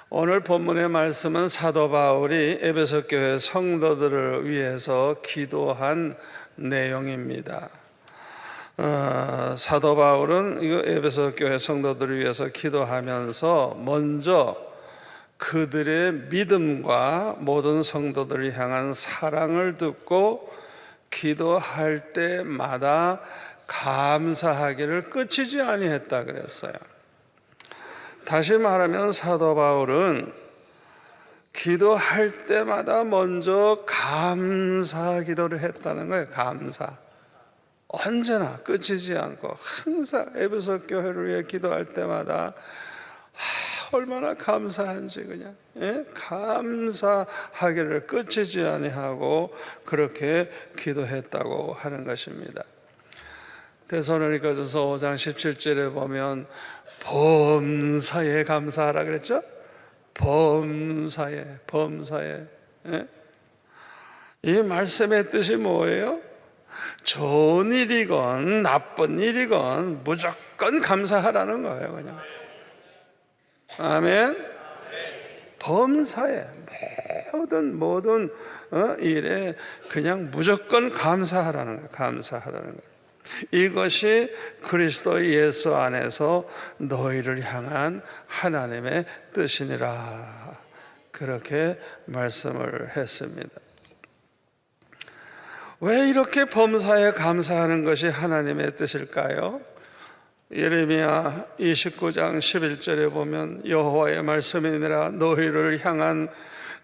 오늘 본문의 말씀은 사도 바울이 에베소 교회 성도들을 위해서 기도한 내용입니다. 사도 바울은 에베소 교회 성도들을 위해서 기도하면서 먼저 그들의 믿음과 모든 성도들을 향한 사랑을 듣고 기도할 때마다 감사하기를 끝이지 아니했다 그랬어요. 다시 말하면 사도 바울은 기도할 때마다 먼저 감사 기도를 했다는 거예요. 감사. 언제나 끝이지 않고 항상 에베소 교회를 위해 기도할 때마다 얼마나 감사한지 그냥 감사하기를 끝이지 아니하고 그렇게 기도했다고 하는 것입니다. 데살로니가전서 5장 17절에 보면 범사에 감사하라 그랬죠? 범사에. 이 말씀의 뜻이 뭐예요? 좋은 일이건 나쁜 일이건 무조건 감사하라는 거예요, 그냥. 아멘. 범사에 모든 일에 그냥 무조건 감사하라는 거예요. 감사하라는 거예요. 이것이 그리스도 예수 안에서 너희를 향한 하나님의 뜻이니라, 그렇게 말씀을 했습니다. 왜 이렇게 범사에 감사하는 것이 하나님의 뜻일까요? 예레미야 29장 11절에 보면 여호와의 말씀이니라 너희를 향한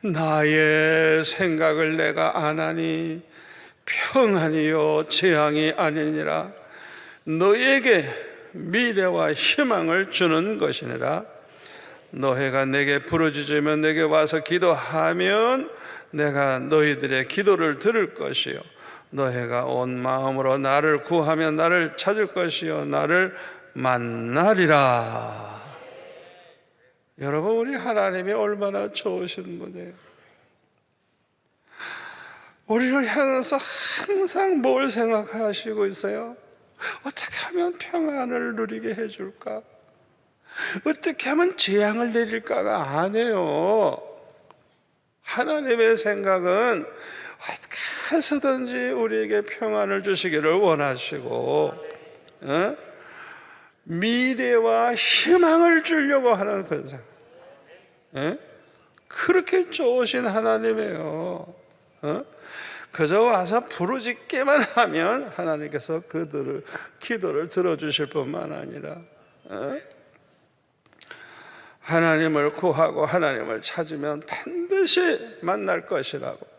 나의 생각을 내가 아나니 평안이요 재앙이 아니니라 너희에게 미래와 희망을 주는 것이니라. 너희가 내게 부르짖으면 내게 와서 기도하면 내가 너희들의 기도를 들을 것이요 너희가 온 마음으로 나를 구하면 나를 찾을 것이요 나를 만나리라. 여러분, 우리 하나님이 얼마나 좋으신 분이에요. 우리를 향해서 항상 뭘 생각하시고 있어요? 어떻게 하면 평안을 누리게 해줄까? 어떻게 하면 재앙을 내릴까가 아니에요. 하나님의 생각은 어떻게 해서든지 우리에게 평안을 주시기를 원하시고 미래와 희망을 주려고 하는 그런 생각. 그렇게 좋으신 하나님이에요. 그저 와서 부르짖기만 하면 하나님께서 그들을 기도를 들어주실 뿐만 아니라 하나님을 구하고 하나님을 찾으면 반드시 만날 것이라고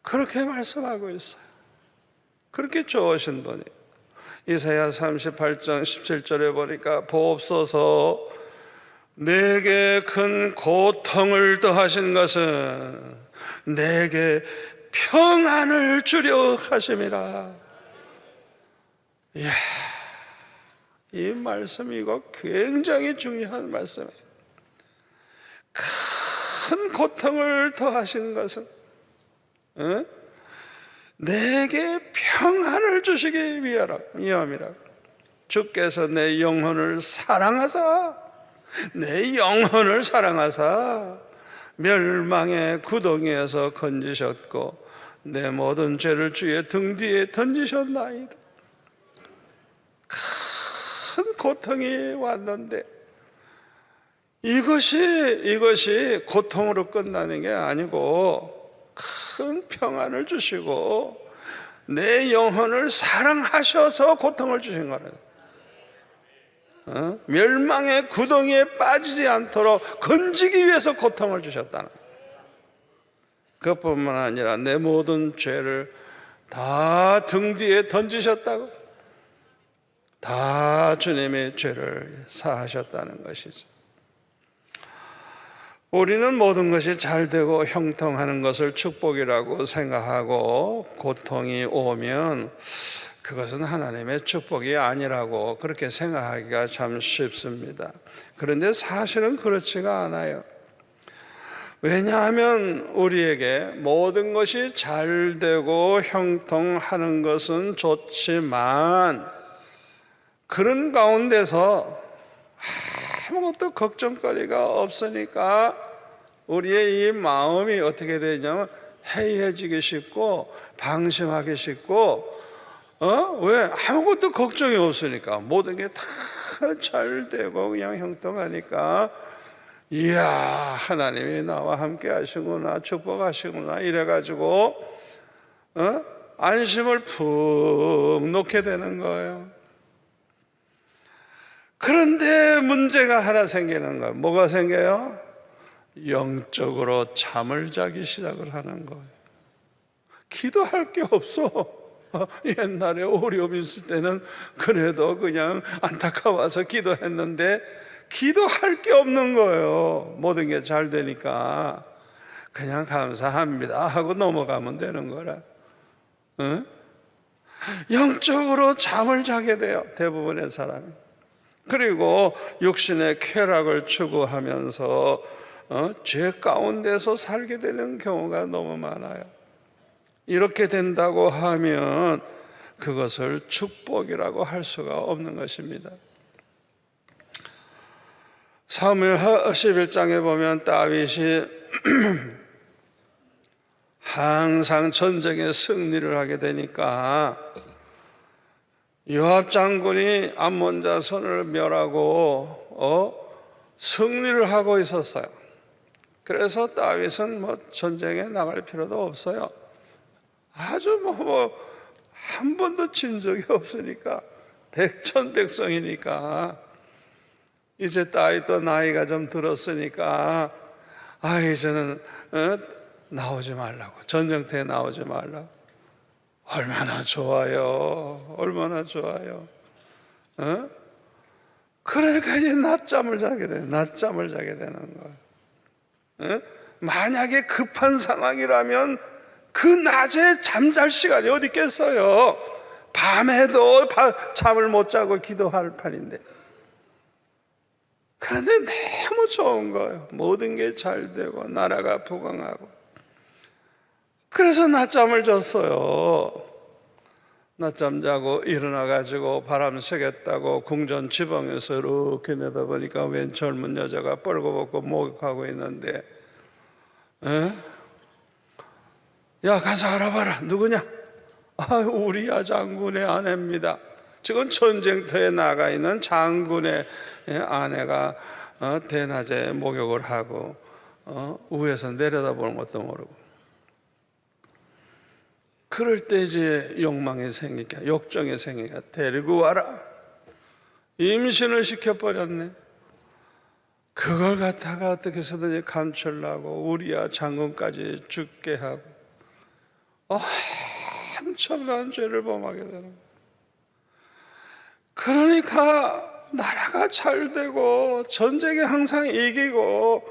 그렇게 말씀하고 있어요. 그렇게 좋으신 분이. 이사야 38장 17절에 보니까 보옵소서 내게 큰 고통을 더하신 것은 내게 평안을 주려 하심이라. 이야, 이 말씀 이거 굉장히 중요한 말씀이에요. 큰 고통을 더하신 것은 내게 평안을 주시기 위함이라. 주께서 내 영혼을 사랑하사 멸망의 구덩이에서 건지셨고 내 모든 죄를 주의 등 뒤에 던지셨나이다. 큰 고통이 왔는데 이것이 고통으로 끝나는 게 아니고 큰 평안을 주시고 내 영혼을 사랑하셔서 고통을 주신 거예요. 멸망의 구덩이에 빠지지 않도록 건지기 위해서 고통을 주셨다는 거예요. 그것뿐만 아니라 내 모든 죄를 다 등 뒤에 던지셨다고, 다 주님의 죄를 사하셨다는 것이죠. 우리는 모든 것이 잘 되고 형통하는 것을 축복이라고 생각하고 고통이 오면 그것은 하나님의 축복이 아니라고 그렇게 생각하기가 참 쉽습니다. 그런데 사실은 그렇지가 않아요. 왜냐하면 우리에게 모든 것이 잘 되고 형통하는 것은 좋지만 그런 가운데서 아무것도 걱정거리가 없으니까 우리의 이 마음이 어떻게 되냐면 해이해지기 쉽고 방심하기 쉽고, 왜? 아무것도 걱정이 없으니까 모든 게 다 잘 되고 그냥 형통하니까, 이야, 하나님이 나와 함께 하시구나, 축복하시구나 이래가지고 안심을 푹 놓게 되는 거예요. 그런데 문제가 하나 생기는 거예요. 뭐가 생겨요? 영적으로 잠을 자기 시작을 하는 거예요. 기도할 게 없어. 옛날에 어려움 있을 때는 그래도 그냥 안타까워서 기도했는데 기도할 게 없는 거예요. 모든 게 잘 되니까 그냥 감사합니다 하고 넘어가면 되는 거라. 영적으로 잠을 자게 돼요, 대부분의 사람이. 그리고 육신의 쾌락을 추구하면서 죄 가운데서 살게 되는 경우가 너무 많아요. 이렇게 된다고 하면 그것을 축복이라고 할 수가 없는 것입니다. 사무엘 11장에 보면 다윗이 항상 전쟁에 승리를 하게 되니까 요압 장군이 암몬 자손을 멸하고 승리를 하고 있었어요. 그래서 다윗은 전쟁에 나갈 필요도 없어요. 아주 한 번도 진 적이 없으니까, 백천백성이니까. 이제 다윗도 나이가 좀 들었으니까 이제는 나오지 말라고, 전쟁터에 나오지 말라고. 얼마나 좋아요, 얼마나 좋아요. 그러니까 이제 낮잠을 자게 되는 거예요. 만약에 급한 상황이라면 그 낮에 잠잘 시간이 어디 있겠어요? 밤에도 잠을 못 자고 기도할 판인데. 그런데 너무 좋은 거예요. 모든 게 잘 되고 나라가 부강하고. 그래서 낮잠을 잤어요. 낮잠 자고 일어나가지고 바람 쐬겠다고 궁전 지붕에서 이렇게 내다보니까 웬 젊은 여자가 뻘거벗고 목욕하고 있는데, 야, 가서 알아봐라. 누구냐? 우리야 장군의 아내입니다. 지금 전쟁터에 나가 있는 장군의 아내가 대낮에 목욕을 하고 위에서 내려다보는 것도 모르고. 그럴 때 이제 욕망이 생기니까, 욕정이 생기니까 데리고 와라. 임신을 시켜버렸네. 그걸 갖다가 어떻게 해서든지 감추려고 우리야 장군까지 죽게 하고 엄청난 죄를 범하게 되는 거예요. 그러니까 나라가 잘 되고 전쟁에 항상 이기고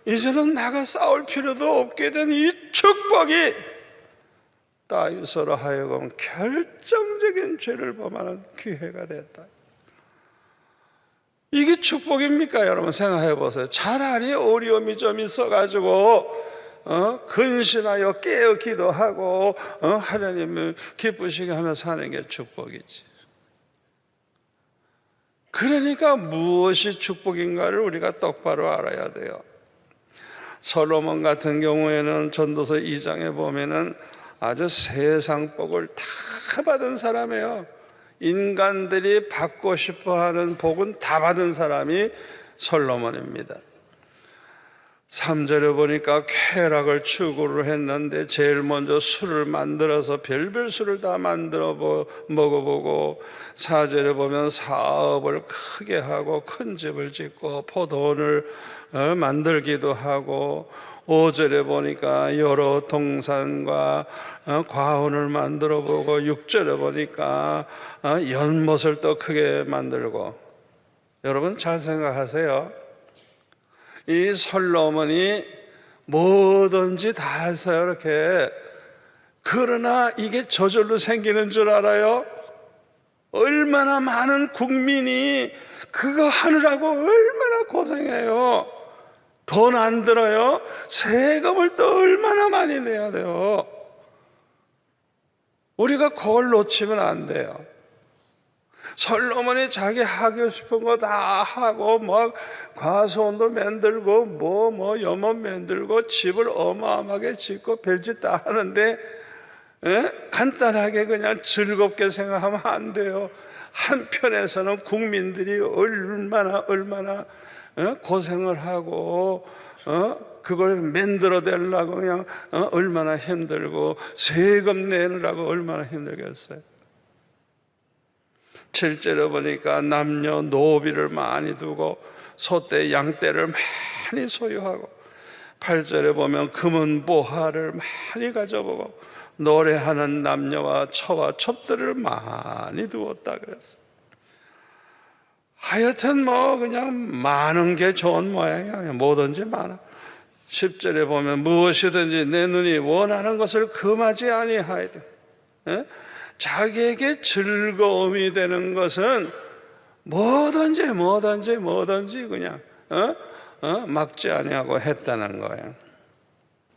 이제는 나가 싸울 필요도 없게 된 이 축복이 다윗으로 하여금 결정적인 죄를 범하는 기회가 됐다. 이게 축복입니까? 여러분 생각해 보세요. 차라리 어려움이 좀 있어가지고 근신하여 깨어 기도하고 하나님을 기쁘시게 하며 사는 게 축복이지. 그러니까 무엇이 축복인가를 우리가 똑바로 알아야 돼요. 솔로몬 같은 경우에는 전도서 2장에 보면은 아주 세상 복을 다 받은 사람이에요. 인간들이 받고 싶어하는 복은 다 받은 사람이 솔로몬입니다. 3절에 보니까 쾌락을 추구를 했는데 제일 먼저 술을 만들어서 별별 술을 다 만들어 먹어보고, 4절에 보면 사업을 크게 하고 큰 집을 짓고 포도원을 만들기도 하고, 5절에 보니까 여러 동산과 과원을 만들어 보고, 6절에 보니까 연못을 또 크게 만들고. 여러분 잘 생각하세요. 이 솔로몬이 뭐든지 다 했어요, 이렇게. 그러나 이게 저절로 생기는 줄 알아요? 얼마나 많은 국민이 그거 하느라고 얼마나 고생해요. 돈 안 들어요? 세금을 또 얼마나 많이 내야 돼요. 우리가 그걸 놓치면 안 돼요. 솔로몬이 자기 하고 싶은 거 다 하고 막 과수원도 만들고 뭐 염원 만들고 집을 어마어마하게 짓고 별짓 다 하는데 간단하게 그냥 즐겁게 생각하면 안 돼요. 한편에서는 국민들이 얼마나 고생을 하고 그걸 만들어내려고 그냥 얼마나 힘들고 세금 내느라고 얼마나 힘들겠어요. 실제로 보니까 남녀 노비를 많이 두고 소떼 양떼를 많이 소유하고 8절에 보면 금은 보화를 많이 가져보고 노래하는 남녀와 처와 첩들을 많이 두었다 그랬어요. 하여튼 뭐 그냥 많은 게 좋은 모양이야. 뭐든지 많아. 10절에 보면 무엇이든지 내 눈이 원하는 것을 금하지 아니하여도 자기에게 즐거움이 되는 것은 뭐든지 그냥 막지 아니하고 했다는 거예요.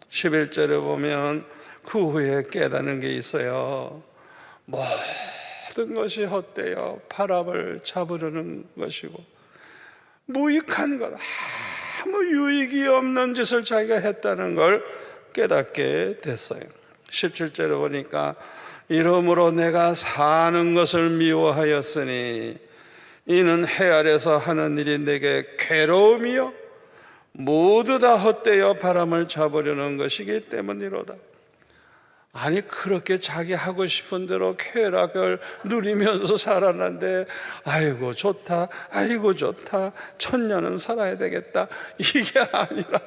11절에 보면 그 후에 깨닫는 게 있어요. 모든 것이 헛되어 바람을 잡으려는 것이고 무익한 것, 아무 유익이 없는 짓을 자기가 했다는 걸 깨닫게 됐어요. 17절에 보니까 이러므로 내가 사는 것을 미워하였으니 이는 해 아래서 하는 일이 내게 괴로움이요 모두 다 헛되어 바람을 잡으려는 것이기 때문이로다. 아니 그렇게 자기 하고 싶은 대로 쾌락을 누리면서 살았는데 아이고 좋다 천년은 살아야 되겠다 이게 아니라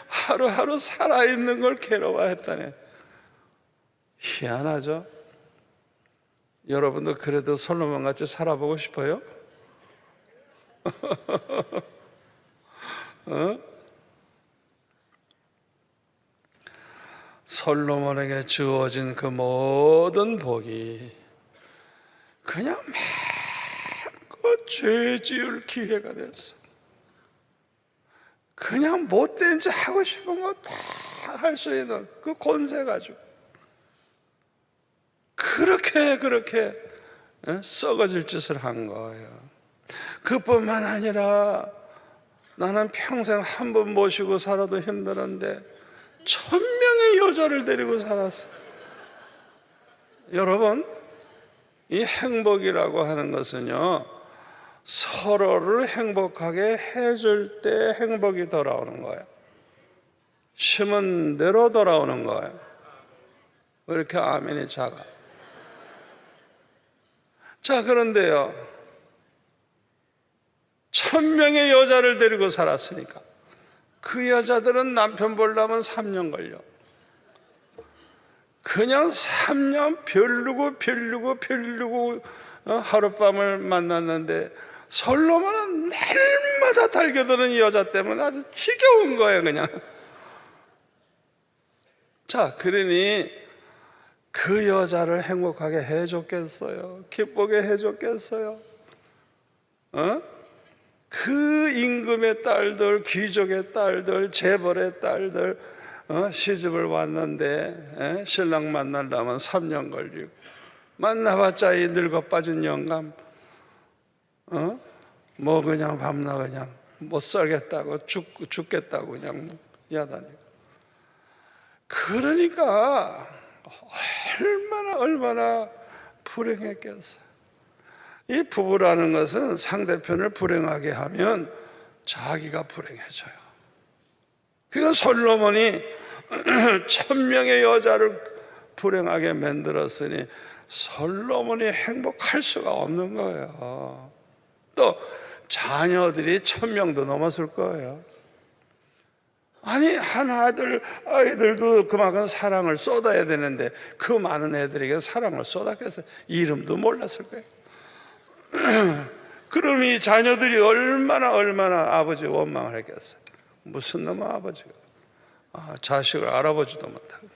하루하루 살아있는 걸 괴로워했다네. 희한하죠? 여러분도 그래도 솔로몬같이 살아보고 싶어요? 솔로몬에게 주어진 그 모든 복이 그냥 마음껏 죄 지을 기회가 됐어. 그냥 못된 짓 하고 싶은 거 다 할 수 있는 그 권세 가지고 그렇게 썩어질 짓을 한 거예요. 그뿐만 아니라 나는 평생 한 번 모시고 살아도 힘들었는데 1000명의 여자를 데리고 살았어. 여러분, 이 행복이라고 하는 것은요 서로를 행복하게 해줄 때 행복이 돌아오는 거예요. 심은 대로 돌아오는 거예요. 왜 이렇게 아멘이 작아? 자, 그런데요 1000명의 여자를 데리고 살았으니까 그 여자들은 남편 보려면 3년 걸려. 그냥 3년 별르고 하룻밤을 만났는데 솔로몬은 날마다 달겨드는 여자 때문에 아주 지겨운 거예요 그냥. 자, 그러니 그 여자를 행복하게 해줬겠어요? 기쁘게 해줬겠어요? 그 임금의 딸들, 귀족의 딸들, 재벌의 딸들 시집을 왔는데 신랑 만나려면 3년 걸리고 만나봤자 이 늙어 빠진 영감 뭐 그냥 밤낮 그냥 못 살겠다고 죽겠다고 그냥 야단이고. 그러니까 얼마나 불행했겠어요. 이 부부라는 것은 상대편을 불행하게 하면 자기가 불행해져요. 그러니까 솔로몬이 1000명의 여자를 불행하게 만들었으니 솔로몬이 행복할 수가 없는 거예요. 또 자녀들이 1000명도 넘었을 거예요. 아니 한 아이들도 그만큼 사랑을 쏟아야 되는데 그 많은 애들에게 사랑을 쏟았겠어요. 이름도 몰랐을 거예요. 그럼 이 자녀들이 얼마나 아버지 원망을 했겠어요. 무슨 놈의 아버지가 자식을 알아보지도 못하고.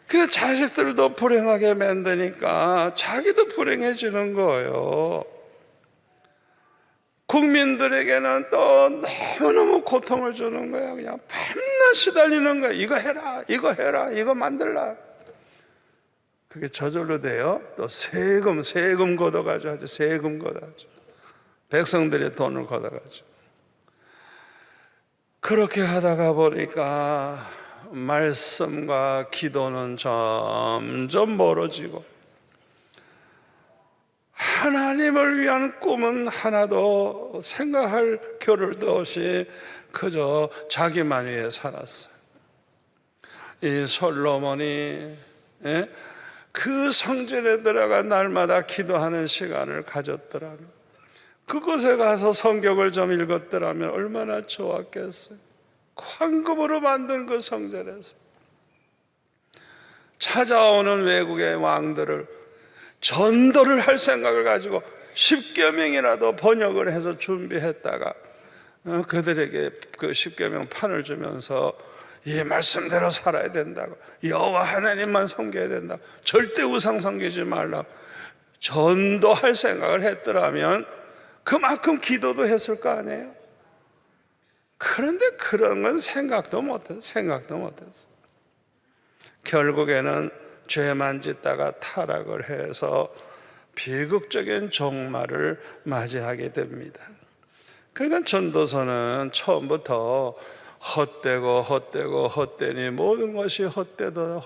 그 자식들도 불행하게 만드니까 자기도 불행해지는 거예요. 국민들에게는 또 너무너무 고통을 주는 거야. 그냥 밤낮 시달리는 거야. 이거 해라, 이거 만들라. 그게 저절로 돼요. 또 세금 걷어가죠. 아주 세금 걷어가죠. 백성들의 돈을 걷어가죠. 그렇게 하다가 보니까 말씀과 기도는 점점 멀어지고 하나님을 위한 꿈은 하나도 생각할 겨를도 없이 그저 자기만 위해 살았어요. 이 솔로몬이 그 성전에 들어가 날마다 기도하는 시간을 가졌더라면, 그곳에 가서 성경을 좀 읽었더라면 얼마나 좋았겠어요. 황금으로 만든 그 성전에서 찾아오는 외국의 왕들을 전도를 할 생각을 가지고 10계명이라도 번역을 해서 준비했다가 그들에게 그 10계명 판을 주면서 이 말씀대로 살아야 된다고, 여호와 하나님만 섬겨야 된다고, 절대 우상 섬기지 말라고 전도할 생각을 했더라면 그만큼 기도도 했을 거 아니에요. 그런데 그런 건 생각도 못했어. 결국에는 죄만 짓다가 타락을 해서 비극적인 종말을 맞이하게 됩니다. 그러니까 전도서는 처음부터 헛되니 모든 것이 헛되다.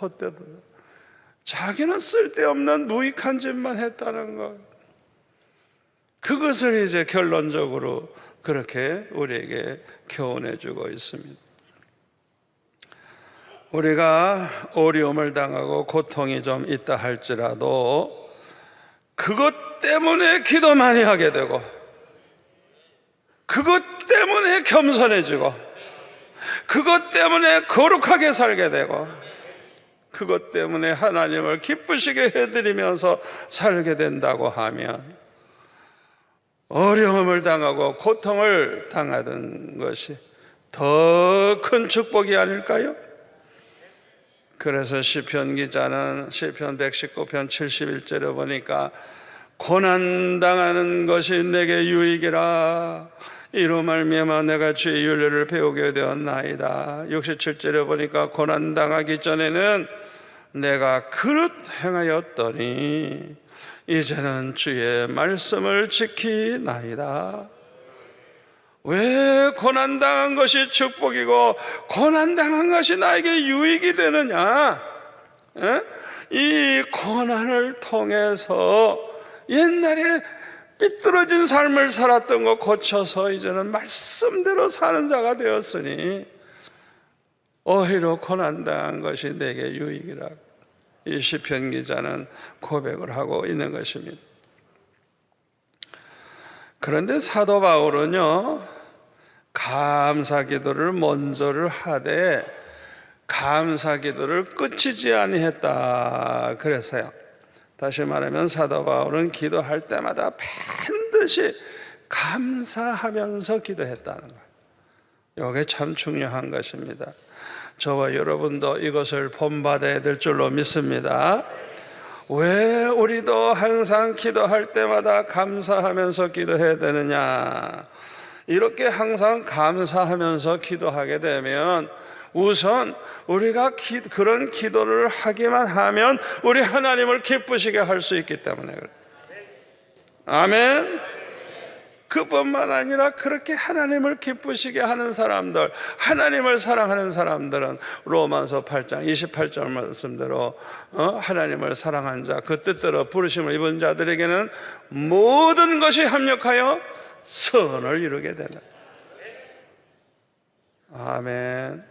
자기는 쓸데없는 무익한 짓만 했다는 것, 그것을 이제 결론적으로 그렇게 우리에게 교훈해 주고 있습니다. 우리가 어려움을 당하고 고통이 좀 있다 할지라도 그것 때문에 기도 많이 하게 되고, 그것 때문에 겸손해지고, 그것 때문에 거룩하게 살게 되고, 그것 때문에 하나님을 기쁘시게 해드리면서 살게 된다고 하면 어려움을 당하고 고통을 당하던 것이 더 큰 축복이 아닐까요? 그래서 시편 기자는 시편 119편 71절에 보니까 고난당하는 것이 내게 유익이라, 이로 말미암아 내가 주의 윤례를 배우게 되었나이다. 67절에 보니까 고난당하기 전에는 내가 그릇 행하였더니 이제는 주의 말씀을 지키나이다. 왜 고난당한 것이 축복이고 고난당한 것이 나에게 유익이 되느냐? 이 고난을 통해서 옛날에 삐뚤어진 삶을 살았던 거 고쳐서 이제는 말씀대로 사는 자가 되었으니 오히려 고난당한 것이 내게 유익이라, 이 시편 기자는 고백을 하고 있는 것입니다. 그런데 사도 바울은요, 감사 기도를 먼저를 하되 감사 기도를 끝이지 아니했다 그래서요. 다시 말하면 사도 바울은 기도할 때마다 반드시 감사하면서 기도했다는 거예요. 이게 참 중요한 것입니다. 저와 여러분도 이것을 본받아야 될 줄로 믿습니다. 왜 우리도 항상 기도할 때마다 감사하면서 기도해야 되느냐? 이렇게 항상 감사하면서 기도하게 되면 우선 우리가 그런 기도를 하기만 하면 우리 하나님을 기쁘시게 할 수 있기 때문에 그래요. 아멘. 그뿐만 아니라 그렇게 하나님을 기쁘시게 하는 사람들, 하나님을 사랑하는 사람들은 로마서 8장 28절 말씀대로 하나님을 사랑한 자, 그 뜻대로 부르심을 입은 자들에게는 모든 것이 합력하여 선을 이루게 된다. 아멘.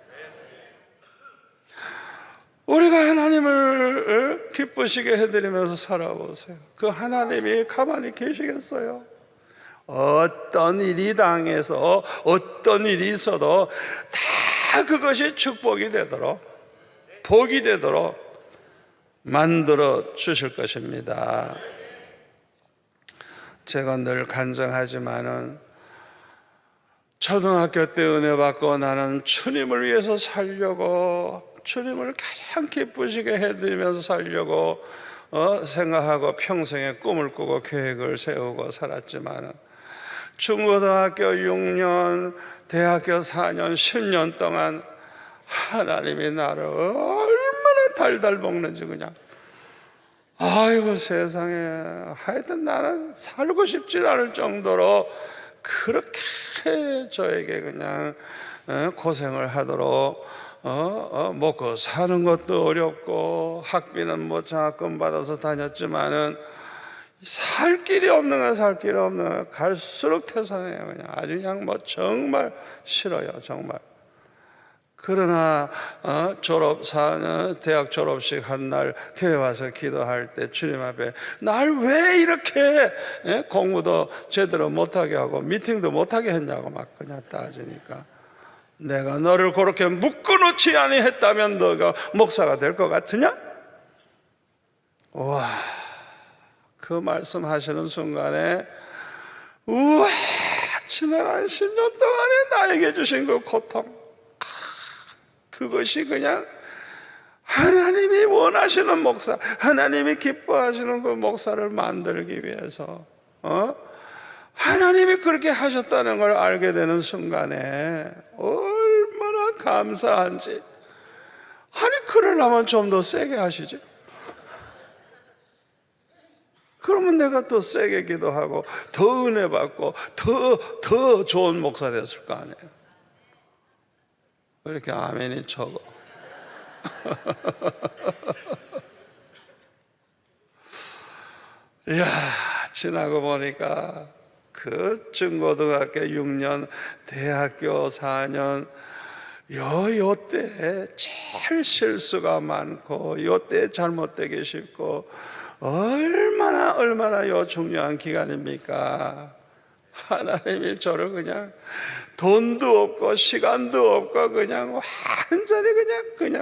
우리가 하나님을 기쁘시게 해드리면서 살아보세요. 그 하나님이 가만히 계시겠어요? 어떤 일이 당해서 어떤 일이 있어도 다 그것이 축복이 되도록, 복이 되도록 만들어 주실 것입니다. 제가 늘 간증하지만은 초등학교 때 은혜 받고 나는 주님을 위해서 살려고, 주님을 가장 기쁘시게 해드리면서 살려고 생각하고 평생에 꿈을 꾸고 계획을 세우고 살았지만 중고등학교 6년, 대학교 4년, 10년 동안 하나님이 나를 얼마나 달달 먹는지 그냥 아이고 세상에, 하여튼 나는 살고 싶지 않을 정도로 그렇게 저에게 그냥 고생을 하도록 먹고 사는 것도 어렵고, 학비는 뭐 장학금 받아서 다녔지만은 살 길이 없는 거야. 살 길이 없는 거야. 갈수록 태산해요. 그냥 아주 그냥 뭐 정말 싫어요, 정말. 그러나 대학 졸업식 한 날 교회 와서 기도할 때 주님 앞에 날 왜 이렇게 공부도 제대로 못하게 하고 미팅도 못하게 했냐고 막 그냥 따지니까, 내가 너를 그렇게 묶어놓지 아니했다면 너가 목사가 될 것 같으냐? 와, 그 말씀하시는 순간에 우와, 지난 10년 동안에 나에게 주신 그 고통, 그것이 그냥 하나님이 원하시는 목사, 하나님이 기뻐하시는 그 목사를 만들기 위해서 하나님이 그렇게 하셨다는 걸 알게 되는 순간에 얼마나 감사한지. 아니, 그러려면 좀 더 세게 하시지. 그러면 내가 또 세게 기도하고 더 은혜 받고 더 좋은 목사 됐을 거 아니에요. 왜 이렇게 아멘이 적어? 이야, 지나고 보니까 그 중고등학교 6년, 대학교 4년, 요때 제일 실수가 많고 요때 잘못되기 쉽고, 얼마나 요 중요한 기간입니까? 하나님이 저를 그냥 돈도 없고 시간도 없고 그냥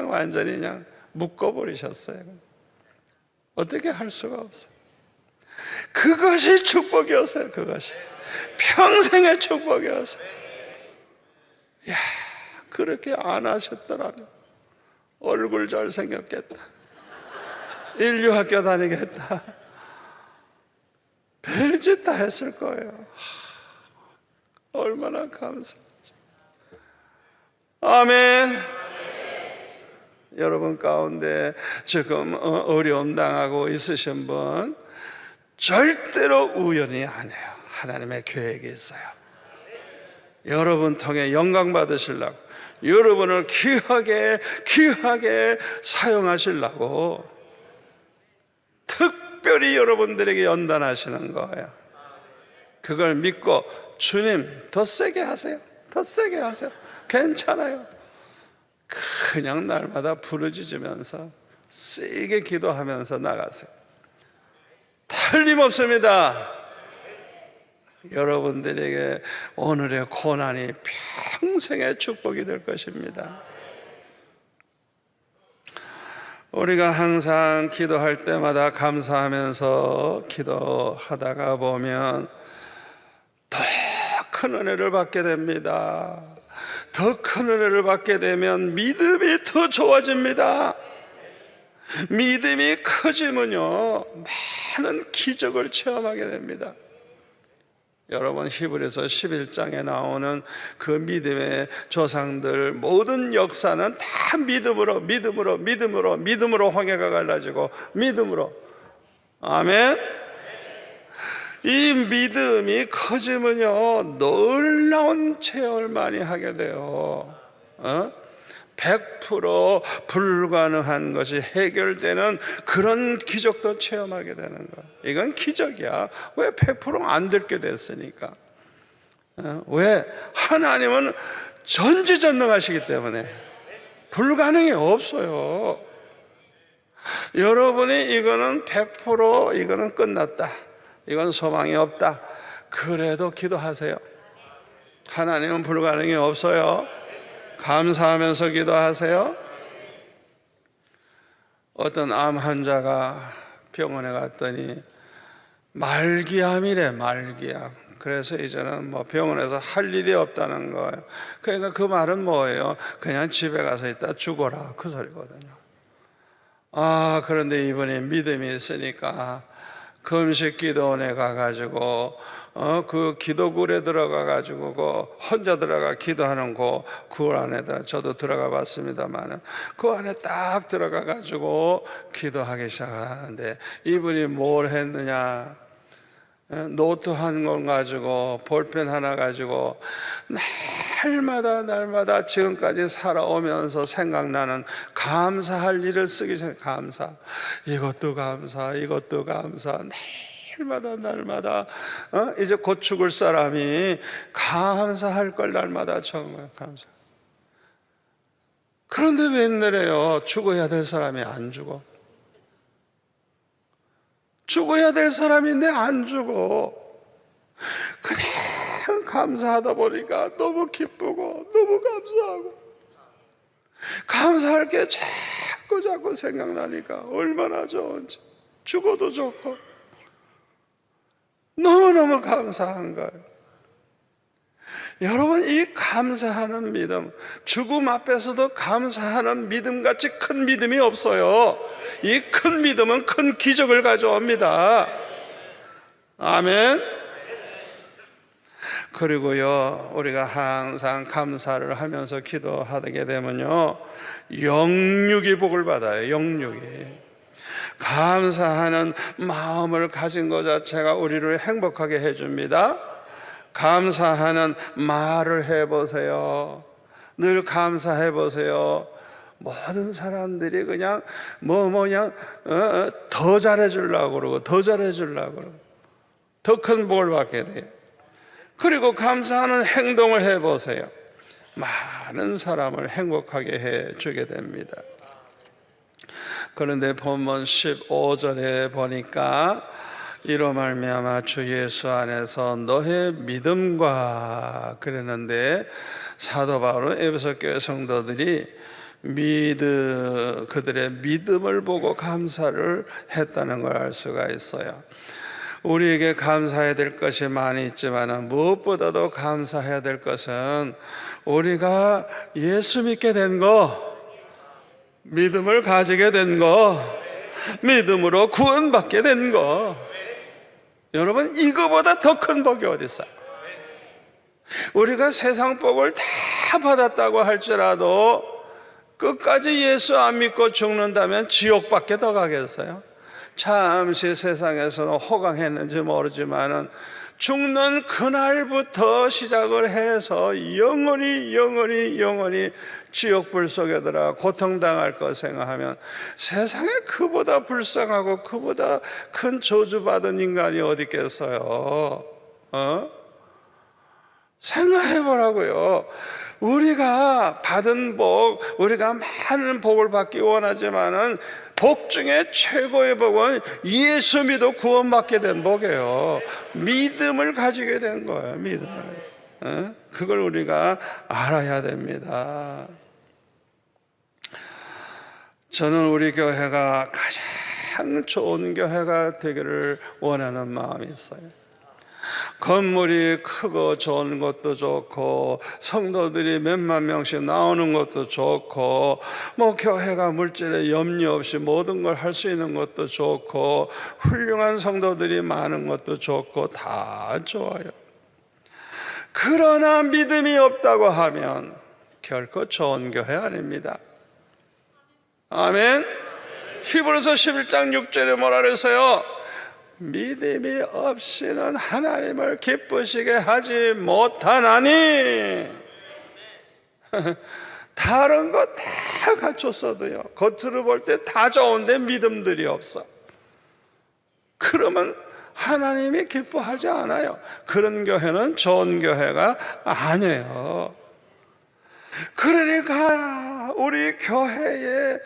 완전히 그냥 묶어버리셨어요. 어떻게 할 수가 없어요. 그것이 축복이었어요. 그것이 평생의 축복이었어요. 야, 그렇게 안 하셨더라면 얼굴 잘생겼겠다, 인류학교 다니겠다, 별짓 다 했을 거예요. 얼마나 감사하지. 아멘. 여러분 가운데 지금 어려움 당하고 있으신 분, 절대로 우연이 아니에요. 하나님의 계획이 있어요. 여러분 통해 영광 받으시려고, 여러분을 귀하게 사용하시려고 특별히 여러분들에게 연단하시는 거예요. 그걸 믿고 주님 더 세게 하세요, 더 세게 하세요, 괜찮아요. 그냥 날마다 부르짖으면서 세게 기도하면서 나가세요. 틀림없습니다. 여러분들에게 오늘의 고난이 평생의 축복이 될 것입니다. 우리가 항상 기도할 때마다 감사하면서 기도하다가 보면 더 큰 은혜를 받게 됩니다. 더 큰 은혜를 받게 되면 믿음이 더 좋아집니다. 믿음이 커지면요, 많은 기적을 체험하게 됩니다. 여러분, 히브리서 11장에 나오는 그 믿음의 조상들 모든 역사는 다 믿음으로 홍해가 갈라지고 믿음으로. 아멘. 이 믿음이 커지면요, 놀라운 체험을 많이 하게 돼요. 100% 불가능한 것이 해결되는 그런 기적도 체험하게 되는 거야. 이건 기적이야. 왜 100% 안 될게 됐으니까. 왜? 하나님은 전지전능하시기 때문에 불가능이 없어요. 여러분이 이거는 100% 이거는 끝났다, 이건 소망이 없다, 그래도 기도하세요. 하나님은 불가능이 없어요. 감사하면서 기도하세요. 어떤 암 환자가 병원에 갔더니 말기암이래, 말기암. 그래서 이제는 뭐 병원에서 할 일이 없다는 거예요. 그러니까 그 말은 뭐예요? 그냥 집에 가서 있다 죽어라, 그 소리거든요. 그런데 이분이 믿음이 있으니까 금식 기도원에 가가지고 그 기도굴에 들어가가지고 그 혼자 들어가 기도하는 그 안에 저도 들어가 봤습니다만 그 안에 딱 들어가가지고 기도하기 시작하는데 이분이 뭘 했느냐, 노트 한 권 가지고 볼펜 하나 가지고 날마다 지금까지 살아오면서 생각나는 감사할 일을 쓰기 시작해요. 감사, 이것도 감사, 이것도 감사. 날마다 이제 곧 죽을 사람이 감사할 걸 날마다 적어요. 감사. 그런데 웬일이에요? 죽어야 될 사람이 안 죽어. 죽어야 될 사람인데 안 죽어. 그냥 감사하다 보니까 너무 기쁘고 너무 감사하고 감사할 게 자꾸 생각나니까 얼마나 좋은지, 죽어도 좋고 너무너무 감사한 거예요. 여러분, 이 감사하는 믿음, 죽음 앞에서도 감사하는 믿음같이 큰 믿음이 없어요. 이 큰 믿음은 큰 기적을 가져옵니다. 아멘. 그리고요, 우리가 항상 감사를 하면서 기도하게 되면요, 영육이 복을 받아요. 영육이. 감사하는 마음을 가진 것 자체가 우리를 행복하게 해줍니다. 감사하는 말을 해보세요. 늘 감사해 보세요. 모든 사람들이 그냥 더 잘해주려고 그러고 더 잘해주려고 그러고 더 큰 복을 받게 돼요. 그리고 감사하는 행동을 해보세요. 많은 사람을 행복하게 해주게 됩니다. 그런데 본문 15절에 보니까 이로 말미암아 주 예수 안에서 너의 믿음과 그랬는데, 사도 바울은 에베소 교회 성도들이 그들의 믿음을 보고 감사를 했다는 걸 알 수가 있어요. 우리에게 감사해야 될 것이 많이 있지만 무엇보다도 감사해야 될 것은 우리가 예수 믿게 된 거, 믿음을 가지게 된 거, 믿음으로 구원받게 된 거. 여러분, 이거보다 더 큰 복이 어디 있어요? 우리가 세상 복을 다 받았다고 할지라도 끝까지 예수 안 믿고 죽는다면 지옥밖에 더 가겠어요? 잠시 세상에서는 호강했는지 모르지만은 죽는 그날부터 시작을 해서 영원히 지옥불 속에 들어가 고통당할 것 생각하면 세상에 그보다 불쌍하고 그보다 큰 저주받은 인간이 어디 있겠어요? 생각해보라고요. 우리가 받은 복, 우리가 많은 복을 받기 원하지만은 복 중에 최고의 복은 예수 믿어 구원받게 된 복이에요. 믿음을 가지게 된 거예요. 믿음을. 그걸 우리가 알아야 됩니다. 저는 우리 교회가 가장 좋은 교회가 되기를 원하는 마음이 있어요. 건물이 크고 좋은 것도 좋고 성도들이 몇만 명씩 나오는 것도 좋고 교회가 물질에 염려 없이 모든 걸 할 수 있는 것도 좋고 훌륭한 성도들이 많은 것도 좋고 다 좋아요. 그러나 믿음이 없다고 하면 결코 좋은 교회 아닙니다. 아멘. 히브리서 11장 6절에 뭐라 그랬어요? 믿음이 없이는 하나님을 기쁘시게 하지 못하나니. 다른 거 다 갖췄어도요, 겉으로 볼 때 다 좋은데 믿음들이 없어. 그러면 하나님이 기뻐하지 않아요. 그런 교회는 좋은 교회가 아니에요. 그러니까 우리 교회에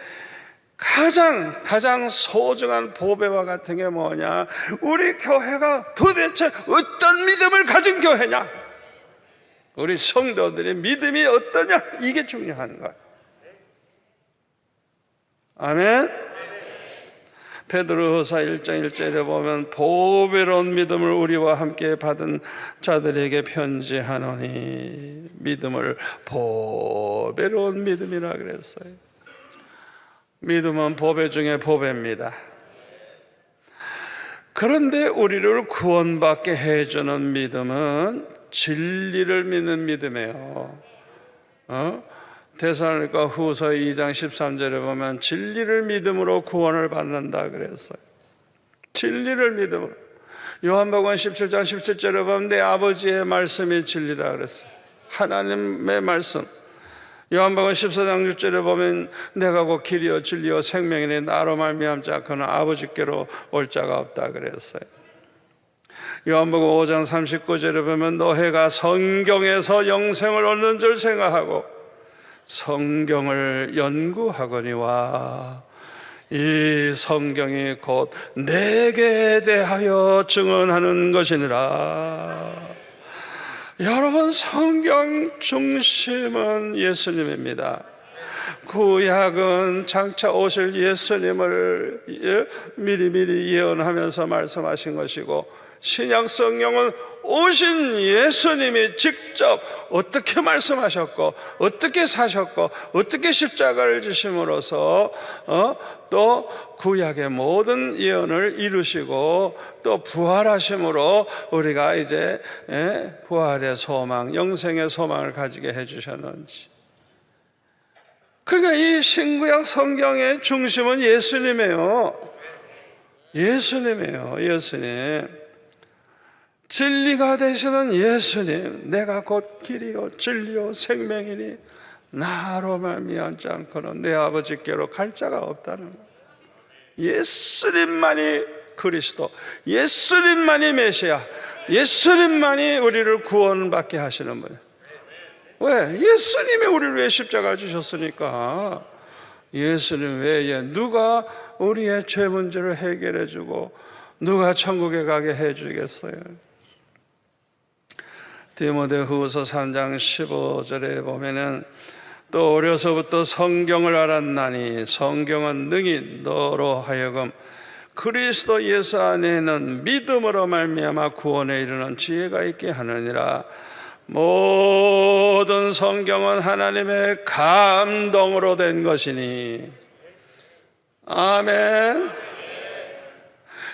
가장 소중한 보배와 같은 게 뭐냐? 우리 교회가 도대체 어떤 믿음을 가진 교회냐? 우리 성도들의 믿음이 어떠냐? 이게 중요한 거예요. 아멘. 베드로후서 1장 1절에 보면 보배로운 믿음을 우리와 함께 받은 자들에게 편지하노니, 믿음을 보배로운 믿음이라 그랬어요. 믿음은 보배 중에 보배입니다. 그런데 우리를 구원받게 해주는 믿음은 진리를 믿는 믿음이에요. 데살로니가 후서 2장 13절에 보면 진리를 믿음으로 구원을 받는다 그랬어요. 진리를 믿음으로. 요한복음 17장 17절에 보면 내 아버지의 말씀이 진리다 그랬어요. 하나님의 말씀. 요한복음 14장 6절에 보면 내가 곧 길이요 진리요 생명이니 나로 말미암지 않고는 아버지께로 올 자가 없다 그랬어요. 요한복음 5장 39절에 보면 너희가 성경에서 영생을 얻는 줄 생각하고 성경을 연구하거니와 이 성경이 곧 내게 대하여 증언하는 것이니라. 여러분, 성경 중심은 예수님입니다. 구약은 장차 오실 예수님을 미리미리 예언하면서 말씀하신 것이고, 신약 성경은 오신 예수님이 직접 어떻게 말씀하셨고 어떻게 사셨고 어떻게 십자가를 지심으로써 또 구약의 모든 예언을 이루시고 또 부활하심으로 우리가 이제 부활의 소망, 영생의 소망을 가지게 해주셨는지. 그러니까 이 신구약 성경의 중심은 예수님이에요. 예수님이에요. 예수님. 진리가 되시는 예수님, 내가 곧 길이요 진리요 생명이니 나로 말미암지 않고는 내 아버지께로 갈 자가 없다는 거예요. 예수님만이 그리스도, 예수님만이 메시아, 예수님만이 우리를 구원받게 하시는 분이에요. 왜? 예수님이 우리를 위해 십자가 주셨으니까. 예수님 외에 누가 우리의 죄 문제를 해결해 주고 누가 천국에 가게 해 주겠어요? 디모데후서 3장 15절에 보면은 또 어려서부터 성경을 알았나니 성경은 능히 너로 하여금 그리스도 예수 안에는 믿음으로 말미암아 구원에 이르는 지혜가 있게 하느니라. 모든 성경은 하나님의 감동으로 된 것이니. 아멘.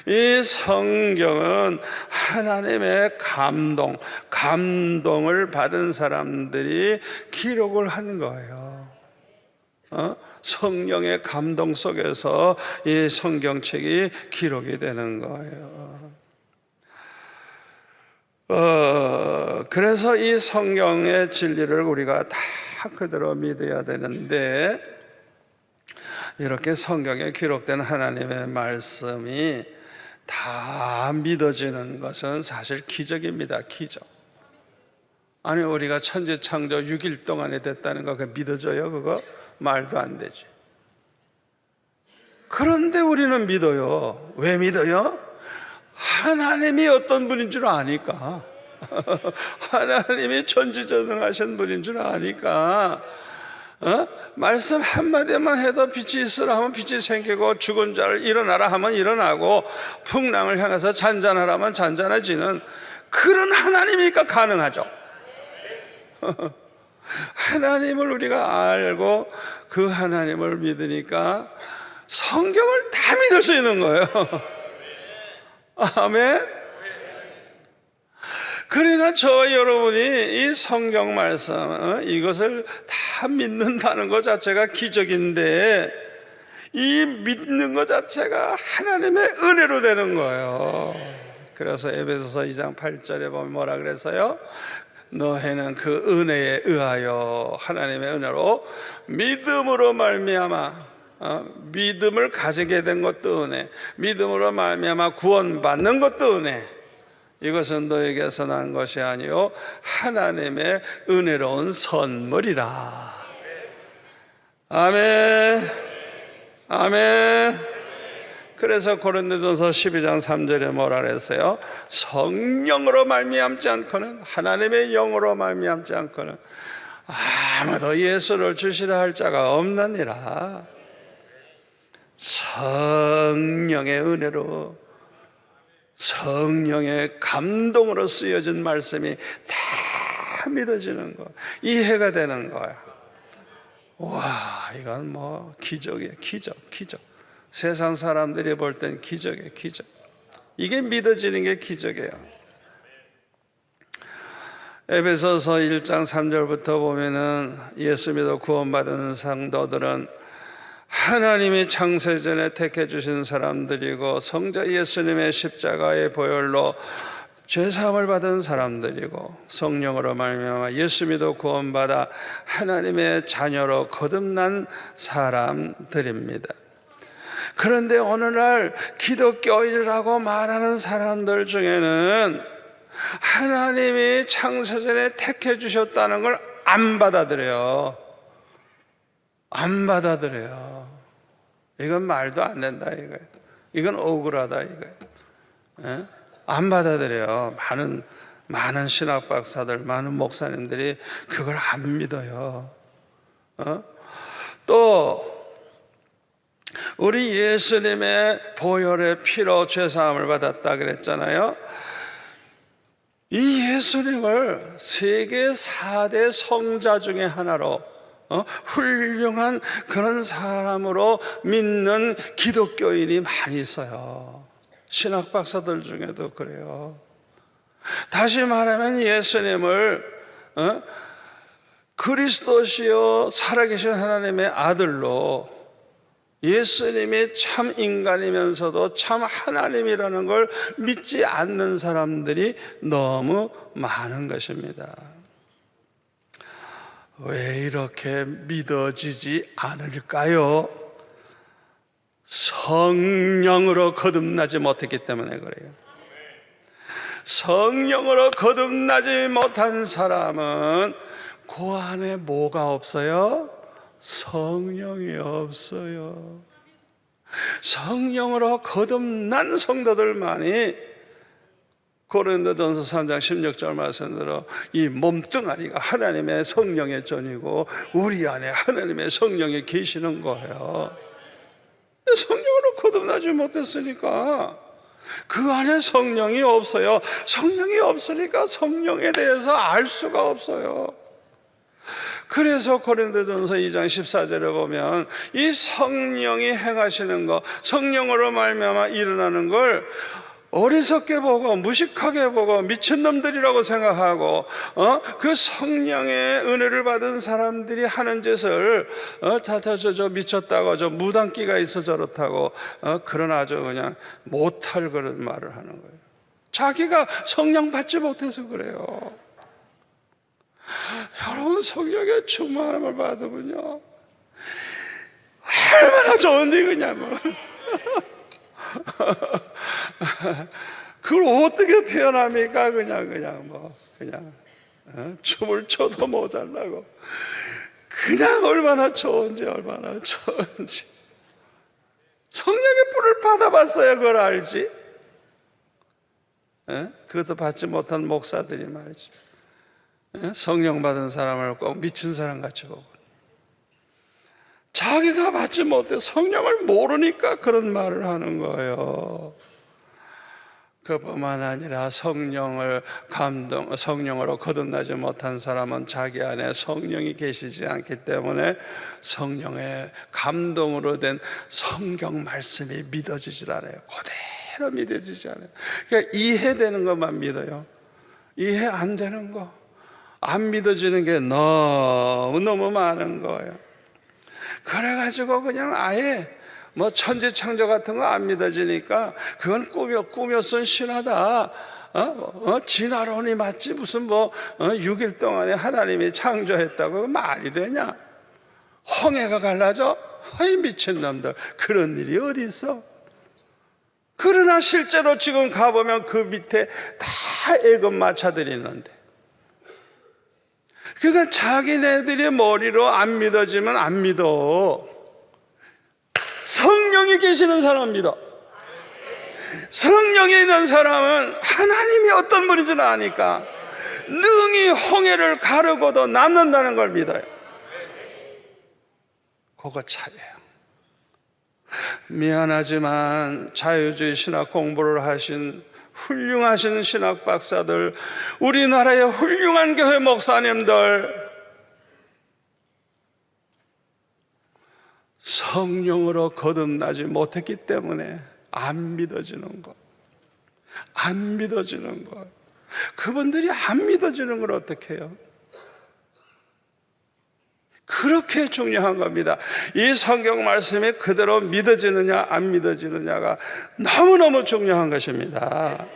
이 성경은 하나님의 감동을 받은 사람들이 기록을 한 거예요. 성령의 감동 속에서 이 성경책이 기록이 되는 거예요. 그래서 이 성경의 진리를 우리가 다 그대로 믿어야 되는데, 이렇게 성경에 기록된 하나님의 말씀이 다 믿어지는 것은 사실 기적입니다. 기적. 아니, 우리가 천지창조 6일 동안에 됐다는 거 그거 믿어져요? 그거 말도 안 되지. 그런데 우리는 믿어요. 왜 믿어요? 하나님이 어떤 분인 줄 아니까. 하나님이 천지전능하신 분인 줄 아니까. 말씀 한마디만 해도 빛이 있으라 하면 빛이 생기고 죽은 자를 일어나라 하면 일어나고 풍랑을 향해서 잔잔하라 하면 잔잔해지는 그런 하나님이니까 가능하죠. 하나님을 우리가 알고 그 하나님을 믿으니까 성경을 다 믿을 수 있는 거예요. 아멘. 그러니까 저와 여러분이 이 성경 말씀 이것을 다 믿는다는 것 자체가 기적인데, 이 믿는 것 자체가 하나님의 은혜로 되는 거예요. 그래서 에베소서 2장 8절에 보면 뭐라 그랬어요? 너희는 그 은혜에 의하여 하나님의 은혜로 믿음으로 말미암아 믿음을 가지게 된 것도 은혜, 믿음으로 말미암아 구원받는 것도 은혜. 이것은 너에게서 난 것이 아니요 하나님의 은혜로운 선물이라. 아멘. 아멘. 그래서 고린도전서 12장 3절에 뭐라 그랬어요? 성령으로 말미암지 않고는, 하나님의 영으로 말미암지 않고는 아무도 예수를 주시라 할 자가 없느니라. 성령의 은혜로, 성령의 감동으로 쓰여진 말씀이 다 믿어지는 거, 이해가 되는 거야. 와, 이건 뭐 기적이에요. 기적. 세상 사람들이 볼 땐 기적이에요. 기적. 이게 믿어지는 게 기적이에요. 에베소서 1장 3절부터 보면은 예수 믿어 구원받은 성도들은 하나님이 창세전에 택해 주신 사람들이고 성자 예수님의 십자가의 보혈로 죄사함을 받은 사람들이고 성령으로 말미암아 예수 믿어 구원받아 하나님의 자녀로 거듭난 사람들입니다. 그런데 오늘날 기독교인이라고 말하는 사람들 중에는 하나님이 창세전에 택해 주셨다는 걸 안 받아들여요. 안 받아들여요. 이건 말도 안 된다 이거예요. 이건 억울하다 이거예요. 예? 안 받아들여요. 많은 신학 박사들, 많은 목사님들이 그걸 안 믿어요. 또 우리 예수님의 보혈의 피로 죄사함을 받았다 그랬잖아요. 이 예수님을 세계 4대 성자 중에 하나로 훌륭한 그런 사람으로 믿는 기독교인이 많이 있어요. 신학 박사들 중에도 그래요. 다시 말하면 예수님을 그리스도시요 살아계신 하나님의 아들로 예수님이 참 인간이면서도 참 하나님이라는 걸 믿지 않는 사람들이 너무 많은 것입니다. 왜 이렇게 믿어지지 않을까요? 성령으로 거듭나지 못했기 때문에 그래요. 성령으로 거듭나지 못한 사람은 그 안에 뭐가 없어요? 성령이 없어요. 성령으로 거듭난 성도들만이 고린도전서 3장 16절 말씀대로 이 몸뚱아리가 하나님의 성령의 전이고 우리 안에 하나님의 성령이 계시는 거예요. 성령으로 거듭나지 못했으니까 그 안에 성령이 없어요. 성령이 없으니까 성령에 대해서 알 수가 없어요. 그래서 고린도전서 2장 14절에 보면 이 성령이 행하시는 것, 성령으로 말미암아 일어나는 걸 어리석게 보고 무식하게 보고 미친놈들이라고 생각하고 그 성령의 은혜를 받은 사람들이 하는 짓을 저 미쳤다고 저 무당기가 있어 저렇다고 그런 아주 그냥 못할 그런 말을 하는 거예요. 자기가 성령 받지 못해서 그래요. 여러분 성령의 충만함을 받으면요 얼마나 좋은데 그냥 그걸 어떻게 표현합니까? 그냥 춤을 춰도 모자라고 그냥 얼마나 좋은지 성령의 불을 받아봤어야 그걸 알지. 그것도 받지 못한 목사들이 말이죠. 성령 받은 사람을 꼭 미친 사람 같이 보고 자기가 받지 못해 성령을 모르니까 그런 말을 하는 거예요. 그뿐만 아니라 성령으로 거듭나지 못한 사람은 자기 안에 성령이 계시지 않기 때문에 성령의 감동으로 된 성경 말씀이 믿어지질 않아요. 그대로 믿어지지 않아요. 그러니까 이해되는 것만 믿어요. 이해 안 되는 거 안 믿어지는 게 너무너무 많은 거예요. 그래가지고 그냥 아예 천지창조 같은 거 안 믿어지니까 그건 꾸며 쓴 신화다. 진화론이 맞지 무슨 6일 동안에 하나님이 창조했다고 말이 되냐? 홍해가 갈라져? 아이 미친놈들 그런 일이 어디 있어? 그러나 실제로 지금 가보면 그 밑에 다 애굽 마차들이 있는데 그러니까 자기네들의 머리로 안 믿어지면 안 믿어. 성령이 계시는 사람 믿어. 성령이 있는 사람은 하나님이 어떤 분인 줄 아니까 능히 홍해를 가르고도 남는다는 걸 믿어요. 그거 차이예요. 미안하지만 자유주의 신학 공부를 하신 훌륭하신 신학 박사들, 우리나라의 훌륭한 교회 목사님들 성령으로 거듭나지 못했기 때문에 안 믿어지는 것. 안 믿어지는 것. 그분들이 안 믿어지는 걸 어떻게 해요? 그렇게 중요한 겁니다. 이 성경 말씀이 그대로 믿어지느냐 안 믿어지느냐가 너무너무 중요한 것입니다.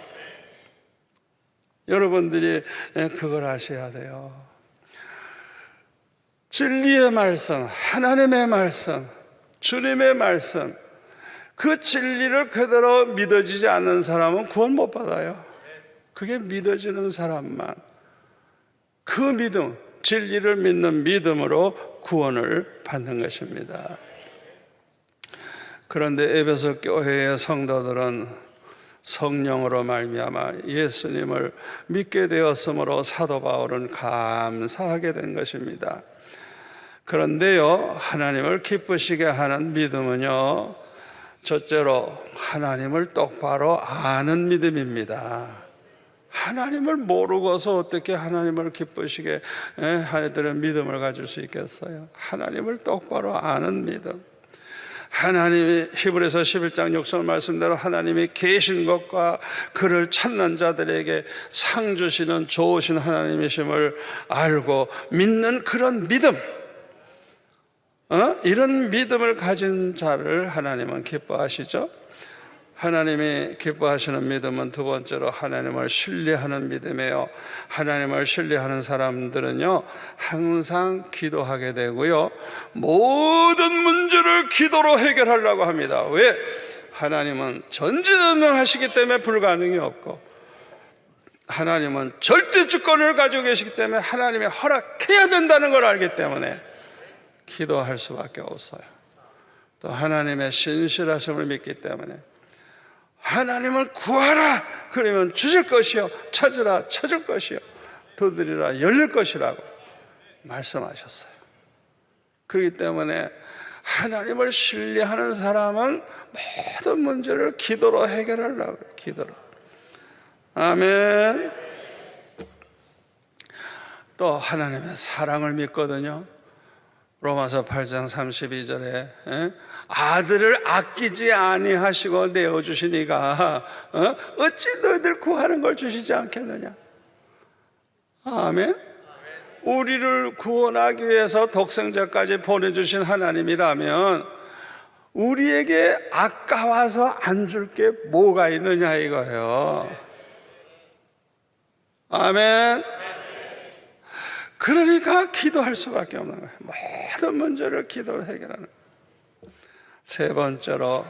여러분들이 그걸 아셔야 돼요. 진리의 말씀, 하나님의 말씀, 주님의 말씀, 그 진리를 그대로 믿어지지 않는 사람은 구원 못 받아요. 그게 믿어지는 사람만, 그 믿음, 진리를 믿는 믿음으로 구원을 받는 것입니다. 그런데 에베소 교회의 성도들은 성령으로 말미암아 예수님을 믿게 되었으므로 사도 바울은 감사하게 된 것입니다. 그런데요, 하나님을 기쁘시게 하는 믿음은요, 첫째로 하나님을 똑바로 아는 믿음입니다. 하나님을 모르고서 어떻게 하나님을 기쁘시게 하나님의 믿음을 가질 수 있겠어요? 하나님을 똑바로 아는 믿음. 하나님이 히브리서 11장 6절 말씀대로 하나님이 계신 것과 그를 찾는 자들에게 상 주시는 좋으신 하나님이심을 알고 믿는 그런 믿음, 이런 믿음을 가진 자를 하나님은 기뻐하시죠. 하나님이 기뻐하시는 믿음은 두 번째로 하나님을 신뢰하는 믿음이에요. 하나님을 신뢰하는 사람들은요, 항상 기도하게 되고요, 모든 문제를 기도로 해결하려고 합니다. 왜? 하나님은 전지전능하시기 때문에 불가능이 없고, 하나님은 절대 주권을 가지고 계시기 때문에 하나님이 허락해야 된다는 걸 알기 때문에 기도할 수밖에 없어요. 또 하나님의 신실하심을 믿기 때문에 하나님은 구하라 그러면 주실 것이요, 찾으라 찾을 것이요, 두드리라 열릴 것이라고 말씀하셨어요. 그렇기 때문에 하나님을 신뢰하는 사람은 모든 문제를 기도로 해결하려고 해요. 기도로. 아멘. 또 하나님의 사랑을 믿거든요. 로마서 8장 32절에 아들을 아끼지 아니하시고 내어주시니가 어찌 너희들 구하는 걸 주시지 않겠느냐. 아멘. 우리를 구원하기 위해서 독생자까지 보내주신 하나님이라면 우리에게 아까워서 안 줄 게 뭐가 있느냐 이거예요. 아멘. 그러니까 기도할 수밖에 없는 거예요. 모든 문제를 기도로 해결하는. 세 번째로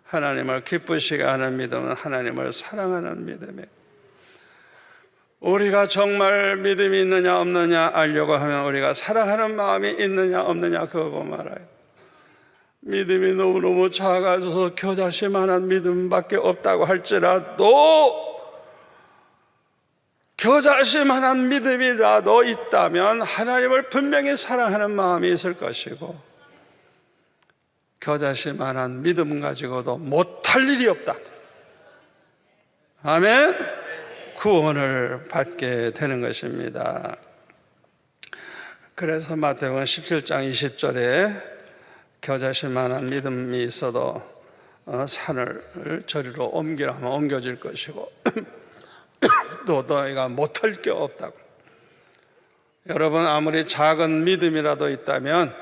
하나님을 기쁘시게 하는 믿음은 하나님을 사랑하는 믿음이에요. 우리가 정말 믿음이 있느냐 없느냐 알려고 하면 우리가 사랑하는 마음이 있느냐 없느냐 그거 보면 알아요. 믿음이 너무너무 작아져서 겨자씨만한 믿음밖에 없다고 할지라도, 겨자씨만한 믿음이라도 있다면 하나님을 분명히 사랑하는 마음이 있을 것이고, 겨자씨만한 믿음 가지고도 못할 일이 없다. 아멘. 구원을 받게 되는 것입니다. 그래서 마태복음 17장 20절에 겨자씨만한 믿음이 있어도 산을 저리로 옮기라 하면 옮겨질 것이고 또 너희가 못할 게 없다고. 여러분, 아무리 작은 믿음이라도 있다면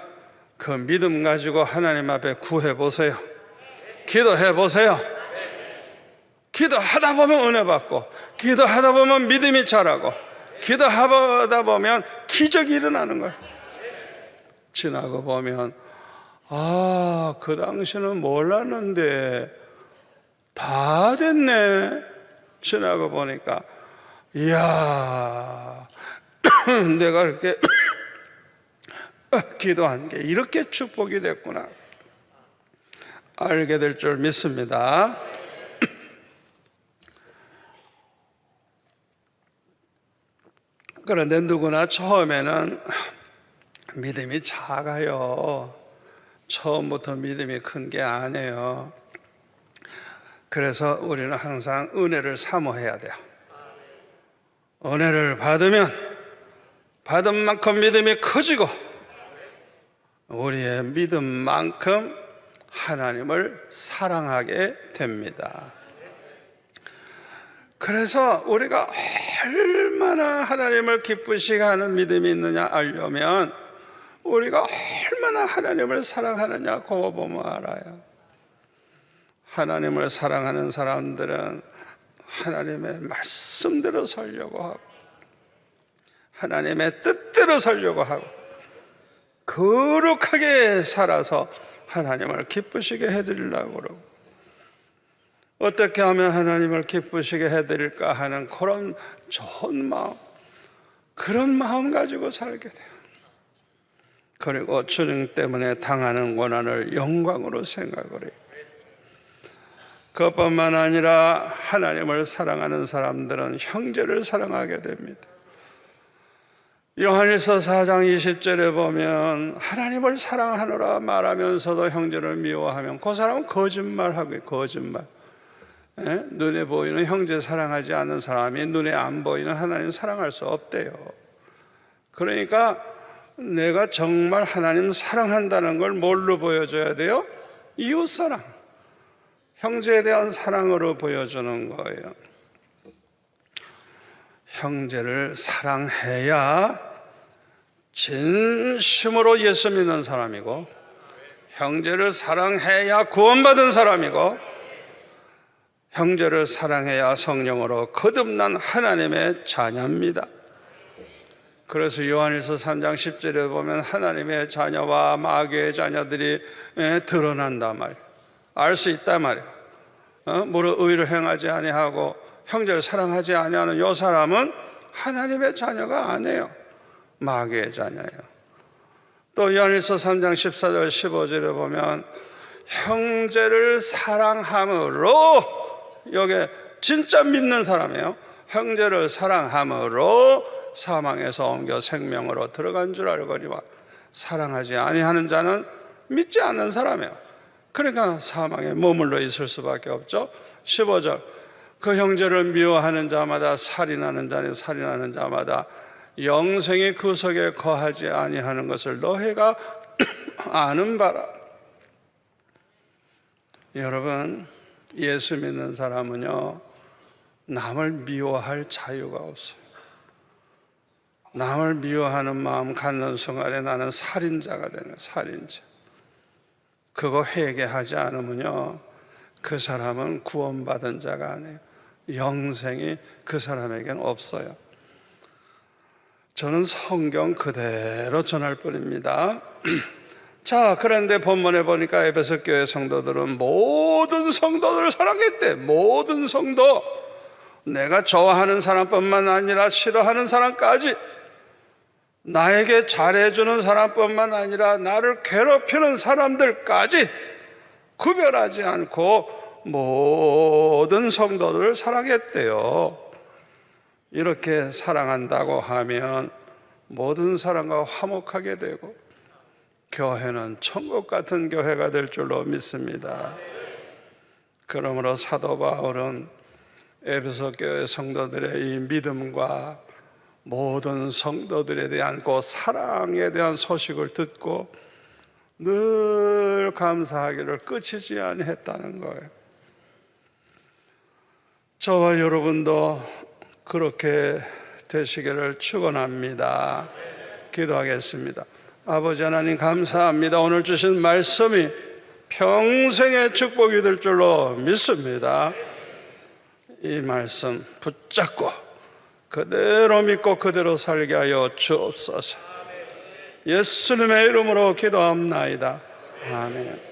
그 믿음 가지고 하나님 앞에 구해 보세요. 기도해 보세요. 기도하다 보면 은혜 받고, 기도하다 보면 믿음이 자라고, 기도하다 보면 기적이 일어나는 거예요. 지나고 보면 그 당시는 몰랐는데 다 됐네. 지나고 보니까 이야, 내가 이렇게 기도한 게 이렇게 축복이 됐구나 알게 될 줄 믿습니다. 그런데 누구나 처음에는 믿음이 작아요. 처음부터 믿음이 큰 게 아니에요. 그래서 우리는 항상 은혜를 사모해야 돼요. 은혜를 받으면 받은 만큼 믿음이 커지고 우리의 믿음만큼 하나님을 사랑하게 됩니다. 그래서 우리가 얼마나 하나님을 기쁘시게 하는 믿음이 있느냐 알려면 우리가 얼마나 하나님을 사랑하느냐 그거 보면 알아요. 하나님을 사랑하는 사람들은 하나님의 말씀대로 살려고 하고 하나님의 뜻대로 살려고 하고 거룩하게 살아서 하나님을 기쁘시게 해드리려고 그러고, 어떻게 하면 하나님을 기쁘시게 해드릴까 하는 그런 좋은 마음, 그런 마음 가지고 살게 돼요. 그리고 주님 때문에 당하는 고난을 영광으로 생각을 해요. 그것뿐만 아니라 하나님을 사랑하는 사람들은 형제를 사랑하게 됩니다. 요한일서 4장 20절에 보면 하나님을 사랑하노라 말하면서도 형제를 미워하면 그 사람은 거짓말하고 거짓말. 눈에 보이는 형제 사랑하지 않는 사람이 눈에 안 보이는 하나님 사랑할 수 없대요. 그러니까 내가 정말 하나님 사랑한다는 걸 뭘로 보여줘야 돼요? 이웃사랑, 형제에 대한 사랑으로 보여주는 거예요. 형제를 사랑해야 진심으로 예수 믿는 사람이고, 형제를 사랑해야 구원받은 사람이고, 형제를 사랑해야 성령으로 거듭난 하나님의 자녀입니다. 그래서 요한일서 3장 10절에 보면 하나님의 자녀와 마귀의 자녀들이 드러난단 말이에요. 알 수 있단 말이에요. 무릇 의를 행하지 아니하고 형제를 사랑하지 아니하는 이 사람은 하나님의 자녀가 아니에요. 마귀의 자녀예요. 또 요한일서 3장 14절 15절에 보면 형제를 사랑함으로, 여기에 진짜 믿는 사람이에요. 형제를 사랑함으로 사망에서 옮겨 생명으로 들어간 줄 알거니와 사랑하지 아니하는 자는 믿지 않는 사람이에요. 그러니까 사망에 머물러 있을 수밖에 없죠. 15절 그 형제를 미워하는 자마다 살인하는 자는 살인하는 자마다 영생이 그 속에 거하지 아니하는 것을 너희가 아는 바라. 여러분, 예수 믿는 사람은요 남을 미워할 자유가 없어요. 남을 미워하는 마음 갖는 순간에 나는 살인자가 되는 거예요. 살인자. 그거 회개하지 않으면요 그 사람은 구원받은 자가 아니에요. 영생이 그 사람에게는 없어요. 저는 성경 그대로 전할 뿐입니다. 자, 그런데 본문에 보니까 에베소 교회 성도들은 모든 성도들을 사랑했대. 모든 성도, 내가 좋아하는 사람뿐만 아니라 싫어하는 사람까지, 나에게 잘해주는 사람뿐만 아니라 나를 괴롭히는 사람들까지 구별하지 않고 모든 성도들을 사랑했대요. 이렇게 사랑한다고 하면 모든 사람과 화목하게 되고 교회는 천국 같은 교회가 될 줄로 믿습니다. 그러므로 사도 바울은 에베소 교회 성도들의 이 믿음과 모든 성도들에 대한 그 사랑에 대한 소식을 듣고 늘 감사하기를 끝이지 아니했다는 거예요. 저와 여러분도 그렇게 되시기를 축원합니다. 기도하겠습니다. 아버지 하나님 감사합니다. 오늘 주신 말씀이 평생의 축복이 될 줄로 믿습니다. 이 말씀 붙잡고 그대로 믿고 그대로 살게 하여 주옵소서. 예수님의 이름으로 기도합나이다. 아멘.